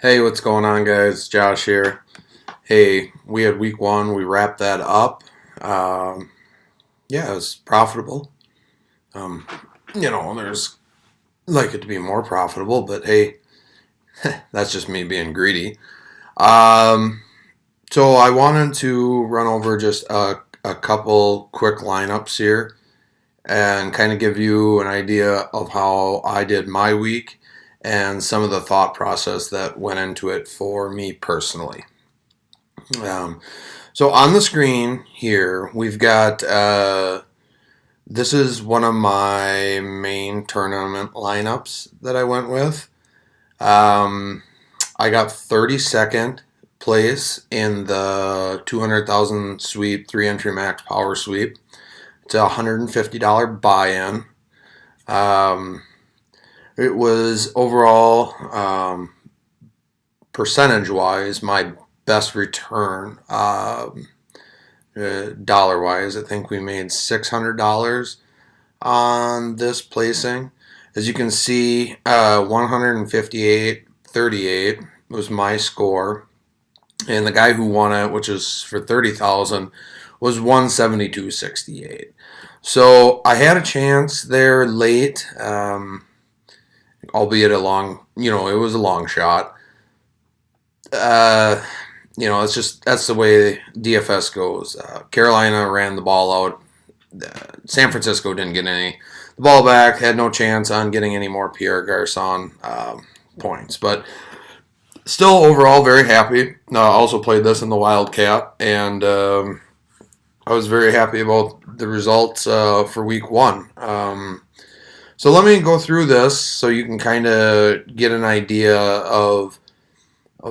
Hey, what's going on, guys? Josh here. Hey, we had week one. We wrapped that up. Um, yeah, it was profitable. Um, there's like it to be more profitable, but hey, that's just me being greedy. Um, so I wanted to run over just a couple quick lineups here and kind of give you an idea of how I did my week and some of the thought process that went into it for me personally. Um, So on the screen here, we've got this is one of my main tournament lineups that I went with. Um, I got 32nd place in the 200,000 sweep, three entry max power sweep. It's a $150 buy-in. Um, it was overall percentage wise my best return. Dollar wise, I think we made $600 on this placing. As you can see, 158.38 was my score, and the guy who won it, which is for 30,000, was 172.68. So I had a chance there late, albeit it was a long shot. Uh, that's the way DFS goes. Carolina ran the ball out. San Francisco didn't get the ball back, had no chance on getting any more Pierre Garcon points. But still, overall, very happy. Also played this in the Wildcat, and I was very happy about the results for week one. So let me go through this so you can kind of get an idea of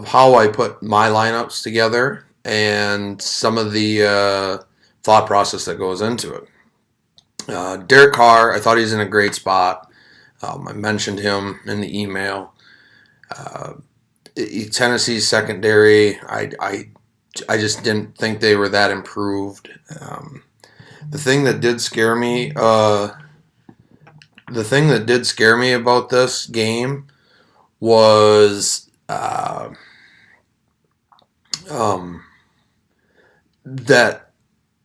how I put my lineups together and some of the thought process that goes into it. Derek Carr, I thought he's in a great spot. I mentioned him in the email. Uh, Tennessee's secondary, I just didn't think they were that improved. The thing that did scare me, about this game was that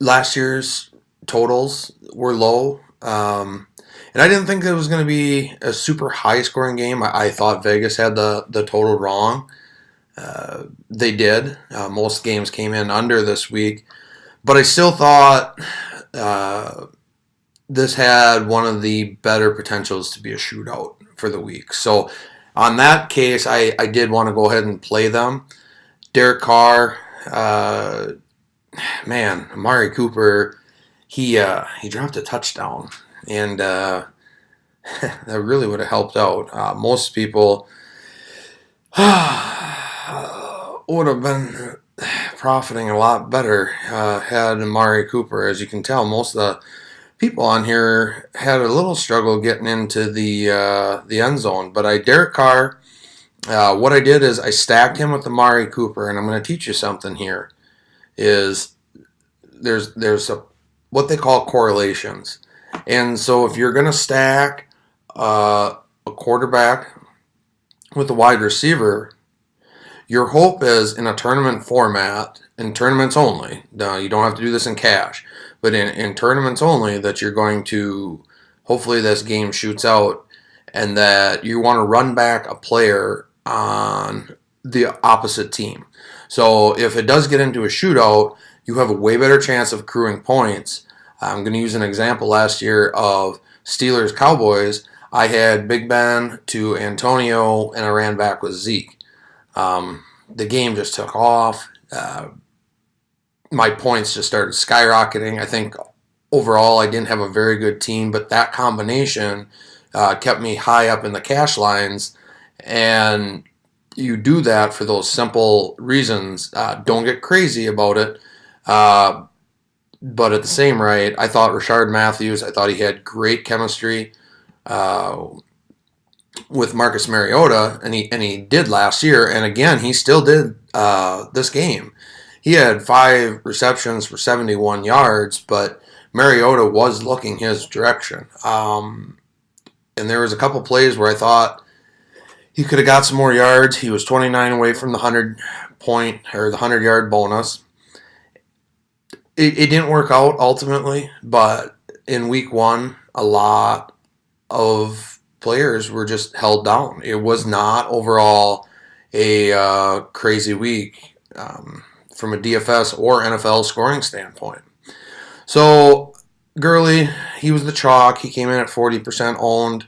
last year's totals were low. And I didn't think it was going to be a super high scoring game. I thought Vegas had the total wrong. They did. Most games came in under this week. But I still thought this had one of the better potentials to be a shootout for the week. So on that case, I did want to go ahead and play them. Derek Carr, Amari Cooper, he dropped a touchdown, and that really would have helped out. Most people would have been profiting a lot better had Amari Cooper. As you can tell, most of the people on here had a little struggle getting into the end zone. But Derek Carr, what I did is I stacked him with Amari Cooper, and I'm going to teach you something here. Is there's what they call correlations. And so if you're going to stack a quarterback with a wide receiver, your hope is in a tournament format, in tournaments only, you don't have to do this in cash, but in tournaments only, that you're going to, hopefully this game shoots out, and that you want to run back a player on the opposite team. So if it does get into a shootout, you have a way better chance of accruing points. I'm going to use an example last year of Steelers Cowboys. I had Big Ben to Antonio, and I ran back with Zeke. The game just took off. My points just started skyrocketing. I think overall I didn't have a very good team, but that combination kept me high up in the cash lines. And you do that for those simple reasons. Don't get crazy about it. But at the same rate, I thought Rashard Matthews, I thought he had great chemistry with Marcus Mariota, and he did last year, and again, he still did this game. He had 5 receptions for 71 yards, but Mariota was looking his direction. And there was a couple plays where I thought He could have got some more yards. He was 29 away from the 100-point or the 100-yard bonus. It didn't work out ultimately, but in week one, a lot of players were just held down. It was not overall a crazy week from a DFS or NFL scoring standpoint. So Gurley, he was the chalk. He came in at 40% owned.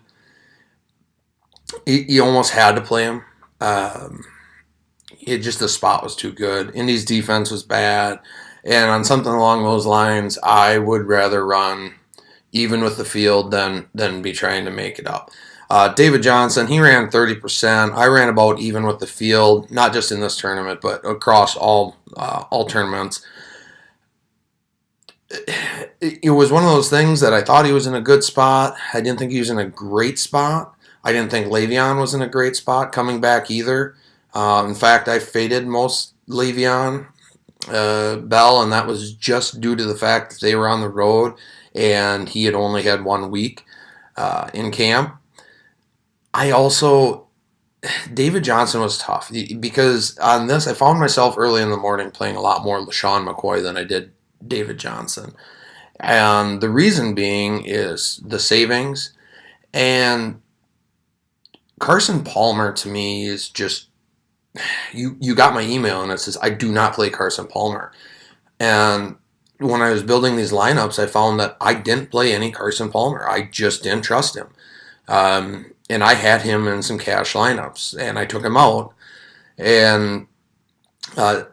You almost had to play him. The spot was too good. Indy's defense was bad. And on something along those lines, I would rather run even with the field than be trying to make it up. David Johnson, he ran 30%. I ran about even with the field, not just in this tournament, but across all tournaments. It was one of those things that I thought he was in a good spot. I didn't think he was in a great spot. I didn't think Le'Veon was in a great spot coming back either. In fact, I faded most Le'Veon Bell, and that was just due to the fact that they were on the road and he had only had 1 week in camp. David Johnson was tough because on this, I found myself early in the morning playing a lot more LaShawn McCoy than I did David Johnson. And the reason being is the savings. And Carson Palmer to me is just, you got my email and it says, I do not play Carson Palmer. And when I was building these lineups, I found that I didn't play any Carson Palmer. I just didn't trust him. And I had him in some cash lineups, and I took him out. And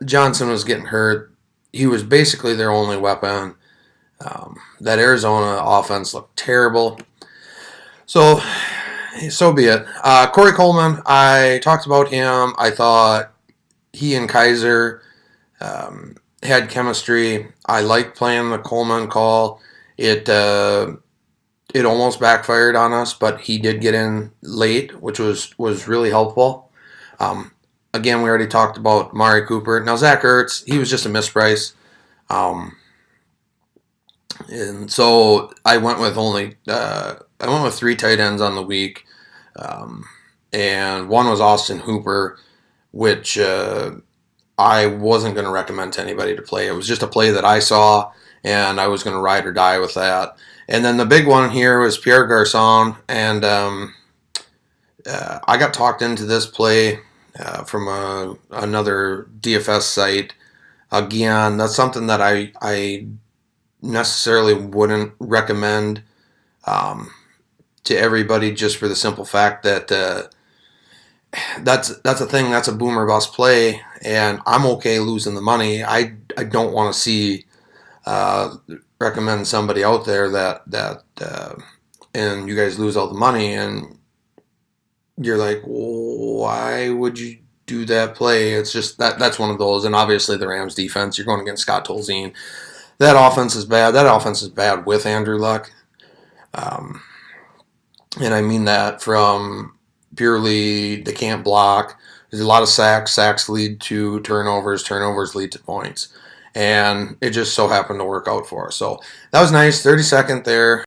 Johnson was getting hurt. He was basically their only weapon. That Arizona offense looked terrible. So be it. Corey Coleman, I talked about him. I thought he and Kaiser had chemistry. I liked playing the Coleman call. It almost backfired on us, but he did get in late, which was really helpful. Again, we already talked about Amari Cooper. Now Zach Ertz, he was just a misprice. And so I went with 3 tight ends on the week. And one was Austin Hooper, which I wasn't going to recommend to anybody to play. It was just a play that I saw, and I was going to ride or die with that. And then the big one here was Pierre Garçon, and I got talked into this play from another DFS site. Again, that's something that I necessarily wouldn't recommend to everybody, just for the simple fact that that's a thing. That's a boomer bust play, and I'm okay losing the money. I don't want to see recommend somebody out there that and you guys lose all the money, and you're like, why would you do that play? It's just that's one of those. And obviously the Rams defense, you're going against Scott Tolzien. That offense is bad. That offense is bad with Andrew Luck. And I mean that from purely they can't block. There's a lot of sacks. Sacks lead to turnovers. Turnovers lead to points. And it just so happened to work out for us. So that was nice. 32nd there.